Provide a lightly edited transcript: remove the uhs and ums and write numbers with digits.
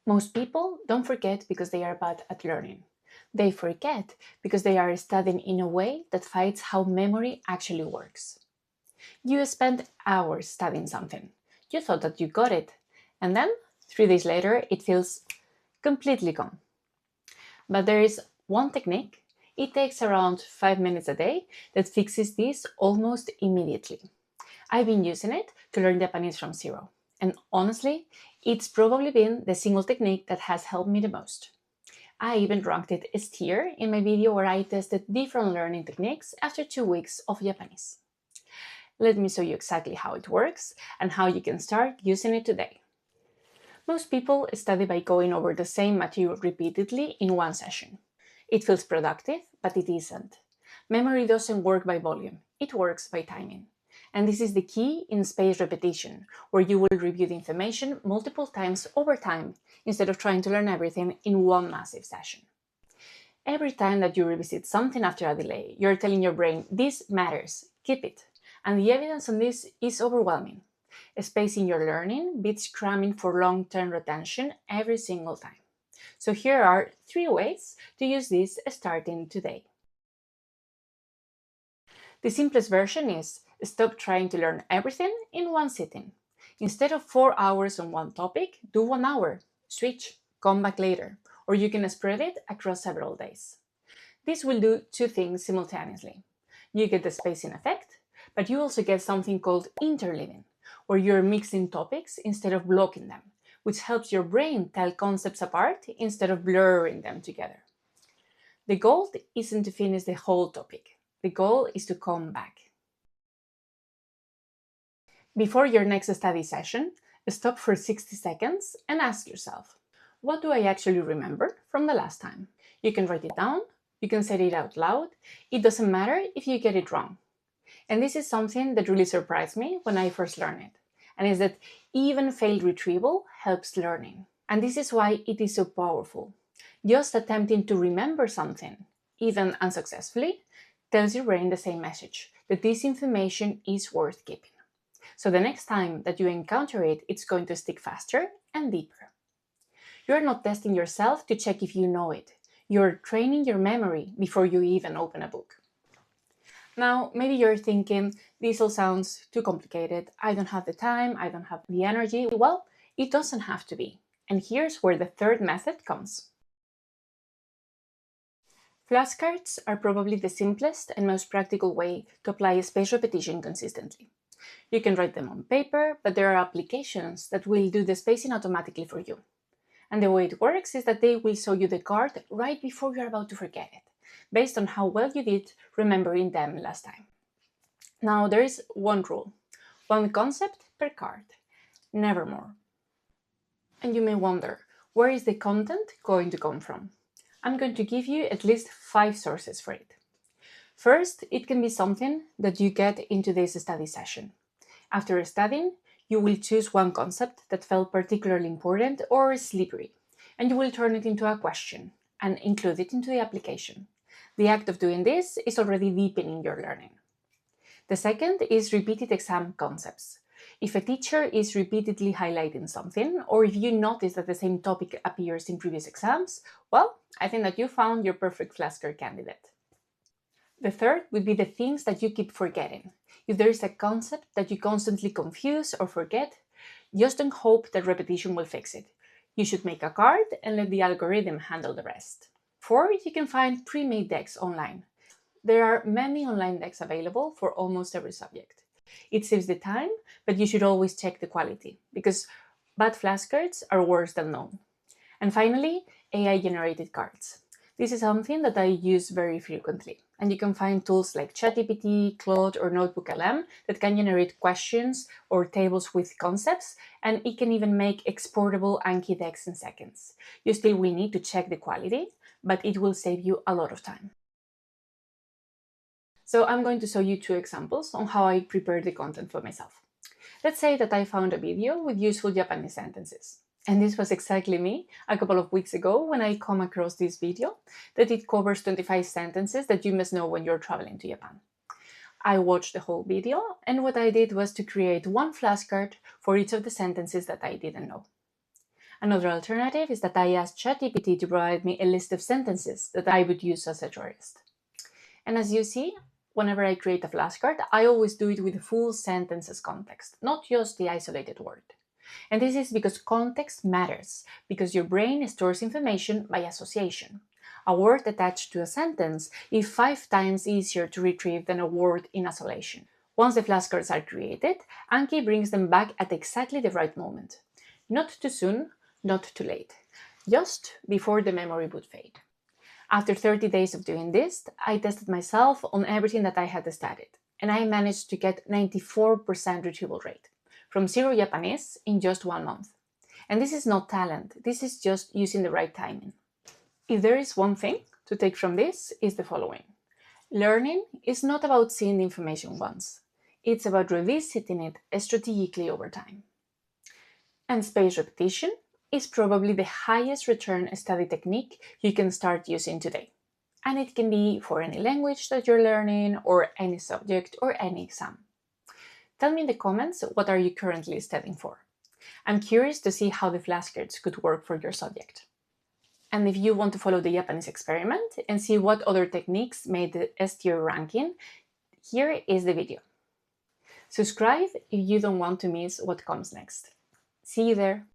Most people don't forget because they are bad at learning. They forget because they are studying in a way that fights how memory actually works. You spent hours studying something. You thought that you got it, and then 3 days later it feels completely gone. But there is one technique. It takes around 5 minutes a day that fixes this almost immediately. I've been using it to learn Japanese from zero. And honestly, it's probably been the single technique that has helped me the most. I even ranked it S tier in my video where I tested different learning techniques after 2 weeks of Japanese. Let me show you exactly how it works and how you can start using it today. Most people study by going over the same material repeatedly in one session. It feels productive, but it isn't. Memory doesn't work by volume, it works by timing. And this is the key in spaced repetition, where you will review the information multiple times over time instead of trying to learn everything in one massive session. Every time that you revisit something after a delay, you're telling your brain, this matters, keep it. And the evidence on this is overwhelming. Spacing your learning beats cramming for long-term retention every single time. So here are 3 ways to use this starting today. The simplest version is stop trying to learn everything in one sitting. Instead of 4 hours on one topic, do 1 hour. Switch, come back later, or you can spread it across several days. This will do 2 things simultaneously. You get the spacing effect, but you also get something called interleaving, where you're mixing topics instead of blocking them, which helps your brain tell concepts apart instead of blurring them together. The goal isn't to finish the whole topic. The goal is to come back. Before your next study session, stop for 60 seconds and ask yourself, what do I actually remember from the last time? You can write it down, you can say it out loud, it doesn't matter if you get it wrong. And this is something that really surprised me when I first learned it, and is that even failed retrieval helps learning. And this is why it is so powerful. Just attempting to remember something, even unsuccessfully, tells your brain the same message, that this information is worth keeping. So the next time that you encounter it, it's going to stick faster and deeper. You're not testing yourself to check if you know it. You're training your memory before you even open a book. Now, maybe you're thinking, this all sounds too complicated. I don't have the time, I don't have the energy. Well, it doesn't have to be. And here's where the third method comes. Flashcards are probably the simplest and most practical way to apply spaced repetition consistently. You can write them on paper, but there are applications that will do the spacing automatically for you. And the way it works is that they will show you the card right before you're about to forget it, based on how well you did remembering them last time. Now, there is one rule, one concept per card, never more. And you may wonder, where is the content going to come from? I'm going to give you at least 5 sources for it. First, it can be something that you get in today's study session. After studying, you will choose one concept that felt particularly important or slippery, and you will turn it into a question and include it into the application. The act of doing this is already deepening your learning. The second is repeated exam concepts. If a teacher is repeatedly highlighting something, or if you notice that the same topic appears in previous exams, well, I think that you found your perfect flashcard candidate. The third would be the things that you keep forgetting. If there is a concept that you constantly confuse or forget, just don't hope that repetition will fix it. You should make a card and let the algorithm handle the rest. Fourth, you can find pre-made decks online. There are many online decks available for almost every subject. It saves the time, but you should always check the quality, because bad flashcards are worse than none. And finally, AI-generated cards. This is something that I use very frequently, and you can find tools like ChatGPT, Claude, or Notebook.lm that can generate questions or tables with concepts, and it can even make exportable Anki decks in seconds. You still will need to check the quality, but it will save you a lot of time. So I'm going to show you 2 examples on how I prepare the content for myself. Let's say that I found a video with useful Japanese sentences. And this was exactly me a couple of weeks ago when I come across this video that it covers 25 sentences that you must know when you're traveling to Japan. I watched the whole video, and what I did was to create one flashcard for each of the sentences that I didn't know. Another alternative is that I asked ChatGPT to provide me a list of sentences that I would use as a tourist. And as you see, whenever I create a flashcard, I always do it with the full sentence as context, not just the isolated word. And this is because context matters, because your brain stores information by association. A word attached to a sentence is 5 times easier to retrieve than a word in isolation. Once the flashcards are created, Anki brings them back at exactly the right moment. Not too soon, not too late. Just before the memory would fade. After 30 days of doing this, I tested myself on everything that I had studied, and I managed to get 94% retrieval rate, from 0 Japanese in just 1 month. And this is not talent, this is just using the right timing. If there is one thing to take from this, is the following. Learning is not about seeing the information once. It's about revisiting it strategically over time. And spaced repetition is probably the highest return study technique you can start using today. And it can be for any language that you're learning, or any subject, or any exam. Tell me in the comments, what are you currently studying for? I'm curious to see how the flashcards could work for your subject. And if you want to follow the Japanese experiment and see what other techniques made the S-tier ranking, here is the video. Subscribe if you don't want to miss what comes next. See you there!